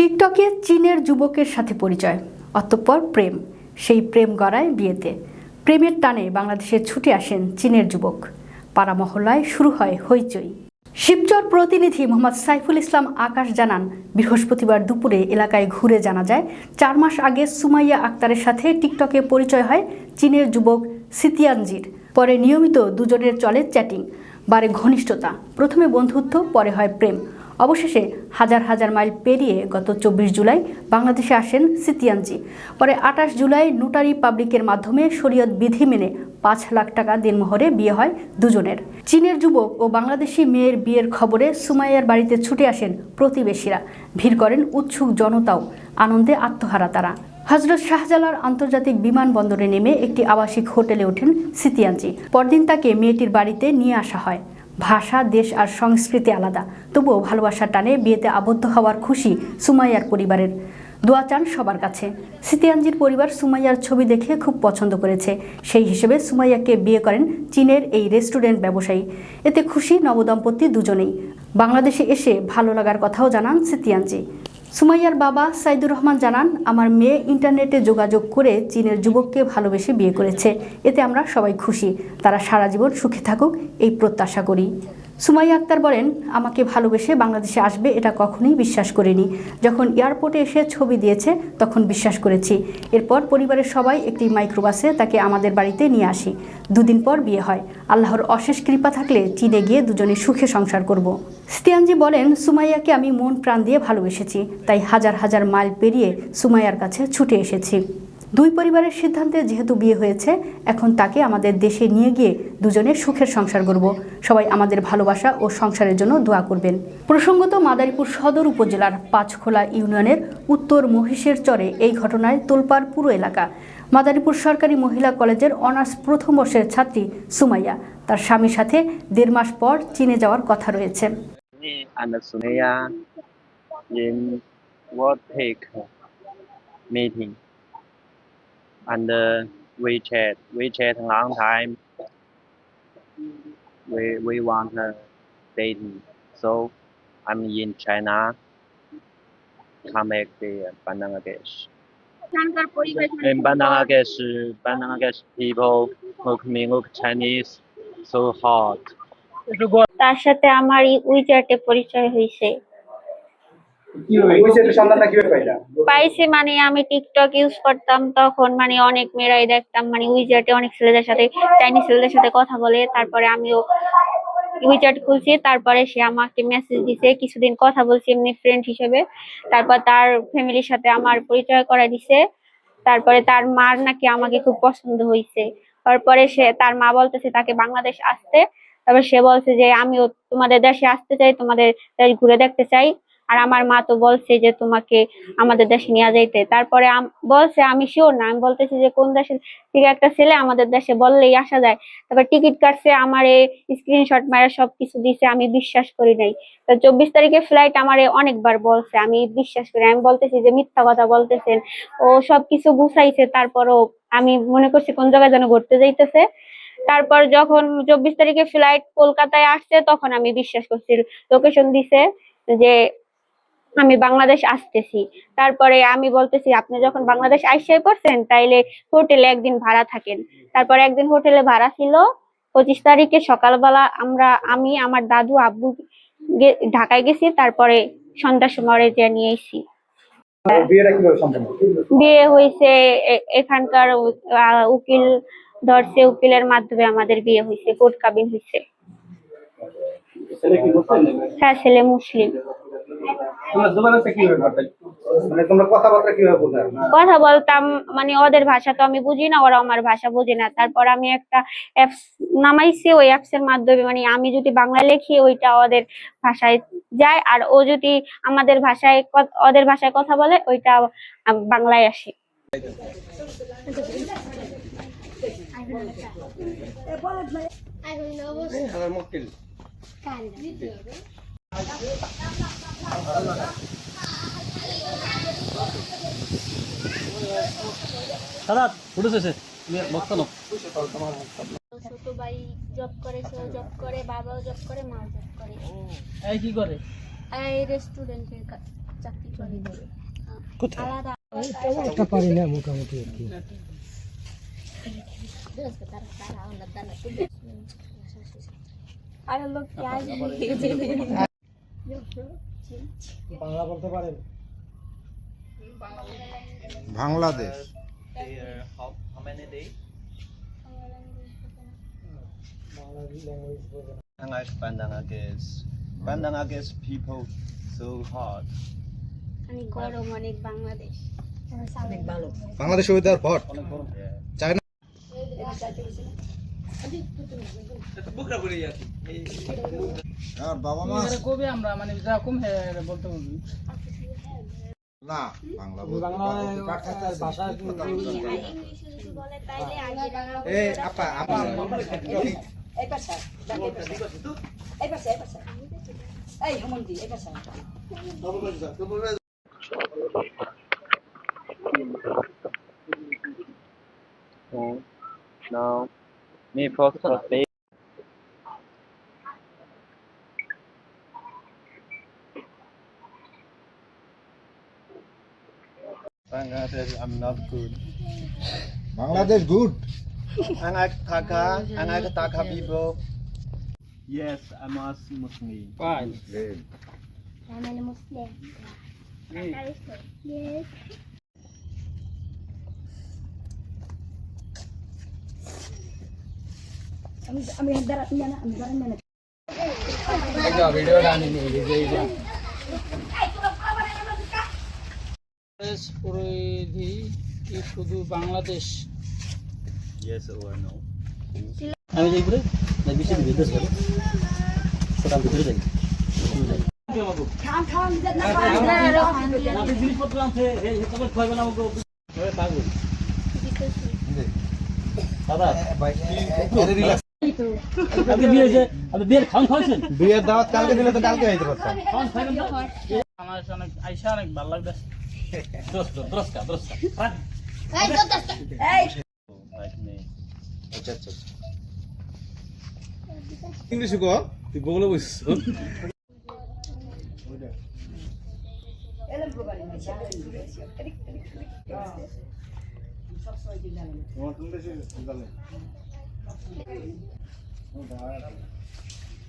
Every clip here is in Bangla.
টিকটকে চীনের যুবকের সাথে পরিচয়, অতঃপর প্রেম, সেই প্রেম গড়ায় বিয়েতে। প্রেমের টানে বাংলাদেশে ছুটে আসেন চীনের যুবক, পাড়া মহল্লায় শুরু হয় হইচই। শিবচর প্রতিনিধি মোহাম্মদ সাইফুল ইসলাম আকাশ জানান, বৃহস্পতিবার দুপুরে এলাকায় ঘুরে জানা যায় 4 মাস আগে সুমাইয়া আক্তারের সাথে টিকটকে পরিচয় হয় চীনের যুবক সিতিয়ানজির। পরে নিয়মিত দুজনের চলে চ্যাটিং, বাড়ে ঘনিষ্ঠতা, প্রথমে বন্ধুত্ব, পরে হয় প্রেম। অবশেষে হাজার হাজার মাইল পেরিয়ে গত 24 জুলাই বাংলাদেশে আসেন সিতিয়ানজি। পরে 28 জুলাই নোটারি পাবলিকের মাধ্যমে শরীয়ত বিধি মেনে 5 লাখ টাকা দিনমোহরে বিয়ে হয় দুজনের। চীনের যুবক ও বাংলাদেশি মেয়ের বিয়ের খবরে সুমাইয়ার বাড়িতে ছুটে আসেন প্রতিবেশীরা, ভিড় করেন উৎসুক জনতাও, আনন্দে আত্মহারা তারা। হজরত শাহজালাল আন্তর্জাতিক বিমানবন্দরে নেমে একটি আবাসিক হোটেলে ওঠেন সিতিয়ানজি। পরদিন তাকে মেয়েটির বাড়িতে নিয়ে আসা হয়। ভাষা, দেশ আর সংস্কৃতি আলাদা, তবুও ভালোবাসার টানে বিয়েতে আবদ্ধ হওয়ার খুশি সুমাইয়ার পরিবারের। দোয়া চান সবার কাছে। সিতিয়ানজির পরিবার সুমাইয়ার ছবি দেখে খুব পছন্দ করেছে, সেই হিসেবে সুমাইয়াকে বিয়ে করেন চীনের এই রেস্টুরেন্ট ব্যবসায়ী। এতে খুশি নবদম্পতি দুজনেই। বাংলাদেশে এসে ভালো লাগার কথাও জানান সিতিয়ানজি। সুমাইয়ার বাবা সাইদুর রহমান জানান, আমার মেয়ে ইন্টারনেটে যোগাযোগ করে চীনের যুবককে ভালোবেসে বিয়ে করেছে, এতে আমরা সবাই খুশি, তারা সারা জীবন সুখে থাকুক এই প্রত্যাশা করি। সুমাইয়া আক্তার বলেন, আমাকে ভালোবেসে বাংলাদেশে আসবে এটা কখনোই বিশ্বাস করিনি। যখন এয়ারপোর্টে এসে ছবি দিয়েছে তখন বিশ্বাস করেছি। এরপর পরিবারের সবাই একটি মাইক্রোবাসে তাকে আমাদের বাড়িতে নিয়ে আসি। 2 দিন পর বিয়ে হয়। আল্লাহর অশেষ কৃপা থাকলে চীনে গিয়ে দুজনে সুখে সংসার করব। সিতিয়ানজি বলেন, সুমাইয়াকে আমি মন প্রাণ দিয়ে ভালোবেসেছি, তাই হাজার হাজার মাইল পেরিয়ে সুমাইয়ার কাছে ছুটে এসেছি। 2 পরিবারের সিদ্ধান্তে যেহেতু বিয়ে হয়েছে, এখন তাকে আমাদের দেশে নিয়ে গিয়ে দুজনে সুখের সংসার করব। সবাই আমাদের ভালোবাসা ও সংসারের জন্য দোয়া করবেন। প্রসঙ্গত, মাদারীপুর সদর উপজেলার পাঁচখোলা ইউনিয়নের উত্তর মহিষের চরে এই ঘটনায় তোলপাড় পুরো এলাকা। মাদারীপুর সরকারি মহিলা কলেজের অনার্স প্রথম বর্ষের ছাত্রী সুমাইয়া তার স্বামীর সাথে 1.5 মাস পর চীনে যাওয়ার কথা রয়েছে। And WeChat a long time. We want dating. So I'm in China. Come back to Bangladesh. In Bangladesh people look Chinese so hot. তার সাথে আমার উইচ্যাটে পরিচয় হয়েছে। পাইছি মানে আমি টিকটক ইউজ করতাম, তখন মানে অনেক মেয়েরাই দেখতাম, মানে উইচ্যাটে অনেক ছেলেদের সাথে, চাইনিজ ছেলেদের সাথে কথা বলে। তারপরে আমিও উইচ্যাট খুলছি, তারপরে সে আমাকে মেসেজ দিছে, কিছুদিন কথা বলছি এমনি ফ্রেন্ড হিসেবে। তারপর তার ফ্যামিলির সাথে আমার পরিচয় করাই দিছে। তারপরে তার মার নাকি আমাকে খুব পছন্দ হয়েছে। তারপরে তার মা বলতেছে তাকে বাংলাদেশ আসতে। তারপর সে বলছে যে আমিও তোমাদের দেশে আসতে চাই, তোমাদের দেশ ঘুরে দেখতে চাই। আর আমার মা তো বলছে যে তোমাকে আমাদের দেশে নিয়ে যাইতে। তারপরে বলছে, আমি শিওর না, আমি বলতেছি যে কোন দেশের থেকে একটা ছেলে আমাদের দেশে বললেই আসা যায়। তারপর টিকিট কাটছে, আমার এই স্ক্রিনশট মারা সবকিছু দিছে, আমি বিশ্বাস করি নাই। তো 24 তারিখে ফ্লাইট আমারে অনেকবার বলছে, আমি বিশ্বাস করি। আমি বলতেছি যে মিথ্যা কথা বলতেছেন। ও সবকিছু গুছাইছে, তারপরও আমি মনে করছি কোন জায়গায় যেন ঘুরতে যাইতেছে। তারপর যখন 24 তারিখে ফ্লাইট কলকাতায় আসছে, তখন আমি বিশ্বাস করছি। লোকেশন দিছে যে আমি বাংলাদেশ আসতেছি। তারপরে আমি বলতেছি, আপনি যখন বাংলাদেশ আইসাই পড়ছেন তাইলে হোটেলে একদিন ভাড়া থাকেন। তারপরে একদিন হোটেলে ভাড়া ছিল। 25 তারিখে সকালবেলা আমি আমার দাদু আব্বু ঢাকায় গেছি। তারপরে সন্ধ্যার সময় যে নিয়ে এসেছি। বিয়ে হয়েছে এখানকার উকিল ধরছে, উকিলের মাধ্যমে আমাদের বিয়ে হয়েছে, কোর্ট কাবিন হয়েছে। হ্যাঁ, ছেলে মুসলিম। কথা বলতাম, মানে ওদের ভাষা তো আমি বুঝি না, ওরা আমার ভাষা বোঝে না। তারপর আমি একটা অ্যাপস নামাইছি, ওই অ্যাপস এর মাধ্যমে মানে আমি যদি বাংলায় লিখি ওইটা ওদের ভাষায় যায়, আর ও যদি আমাদের ভাষায় ওদের ভাষায় কথা বলে ওইটা বাংলায় আসে। ছোট ভাই জব করে, সেও জব করে, বাবাও জব করে, মাও জব করে। এই কি করে? এই রেস্টুরেন্টে চাকরি করে কোথায়? আলাদা একটা পারি না মোটামুটি আর কি। আর লোক বাংলা বলতে পারেন? Bangladesh how many days Bangla language বলতে না। Bangladesh people so hard অনেক গরম অনেক বাংলাদেশ অনেক ভালো বাংলাদেশ ওয়েদার হট চায়না আর বাবা মা কবে আমরা মানে যা বলতে বলবি না বাংলা বলতে বাংলা ভাষা ইংলিশে যদি বলে তাইলে আগে বাংলা এই আপা আপা so now me first day Bangladesh I'm not good Bangladesh good anak Taka people yes I'm a Muslim I'm a Muslim yes পরিধি কি শুধু বাংলাদেশ? yes or no আমি যাই ঘুরে না বেশি বিদেশ গেল সেটা ভিতরে যাই আপনি জিনিসপত্র আনছে এই সবাই খাইবে না আমাকে পাগল দাদা আপনি বিয়ে হয়েছে আপনি বিয়ের খাওয়ান খাওয়াইছেন বিয়ের দাওয়াত কালকে দিলে তো কালকে আইতে পারতাম খাওয়ান খাইবেন তো আমার অনেক আইসা অনেক ভালো লাগতেছে। দ্রস্কা like me আচ্ছা আচ্ছা ইংলিশ কো তুই বলে বুঝছ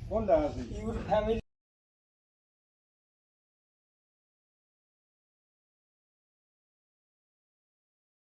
কোনটা আছে